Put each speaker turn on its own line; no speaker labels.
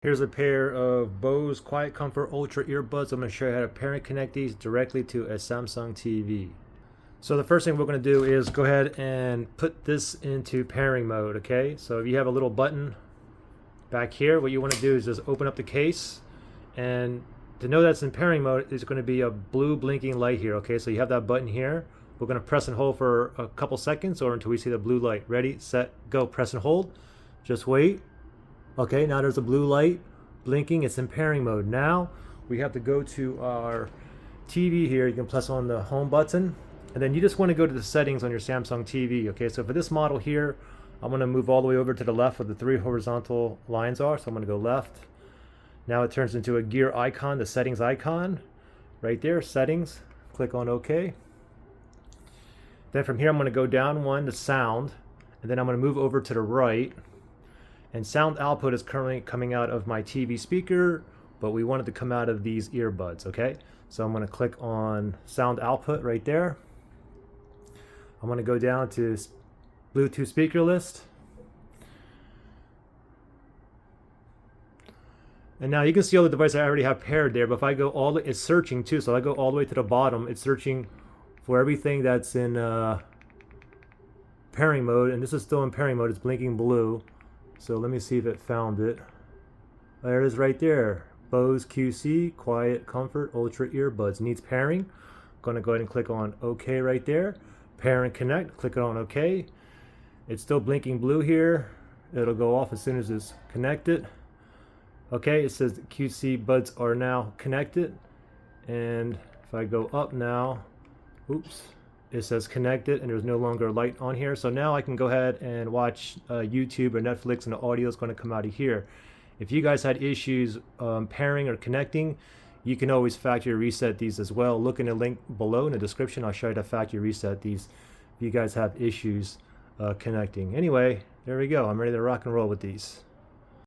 Here's a pair of Bose QuietComfort Ultra earbuds. I'm going to show you how to pair and connect these directly to a Samsung TV. So the first thing we're going to do is go ahead and put this into pairing mode, okay? So if you have a little button back here, what you want to do is just open up the case, and to know that's in pairing mode, there's going to be a blue blinking light here, okay? So you have that button here. We're going to press and hold for a couple seconds or until we see the blue light. Ready, set, go. Press and hold. Just wait. Okay, now there's a blue light blinking. It's in pairing mode. Now we have to go to our TV here. You can press on the home button, and then you just want to go to the settings on your Samsung TV. Okay, so for this model here, I'm going to move all the way over to the left where the three horizontal lines are. So I'm going to go left. Now it turns into a gear icon, the settings icon right there, settings. Click on OK. Then from here I'm going to go down one to sound, and then I'm going to move over to the right. And sound output is currently coming out of my TV speaker, but we want it to come out of these earbuds, okay? So I'm going to click on sound output right there. I'm going to go down to Bluetooth speaker list. And now you can see all the devices I already have paired there, but if I go all the way, it's searching too, so I go all the way to the bottom, it's searching for everything that's in pairing mode, and this is still in pairing mode, it's blinking blue. So let me see if it found it. There it is right there. Bose QuietComfort Ultra earbuds. Needs pairing. I'm going to go ahead and click on OK right there. Pair and connect. Click on OK. It's still blinking blue here. It'll go off as soon as it's connected. Okay, it says the QC buds are now connected. And if I go up now, oops. It says connected and there's no longer a light on here. So now I can go ahead and watch YouTube or Netflix, and the audio is going to come out of here. If you guys had issues pairing or connecting, you can always factory reset these as well. Look in the link below in the description. I'll show you how to factory reset these if you guys have issues connecting. Anyway, there we go. I'm ready to rock and roll with these.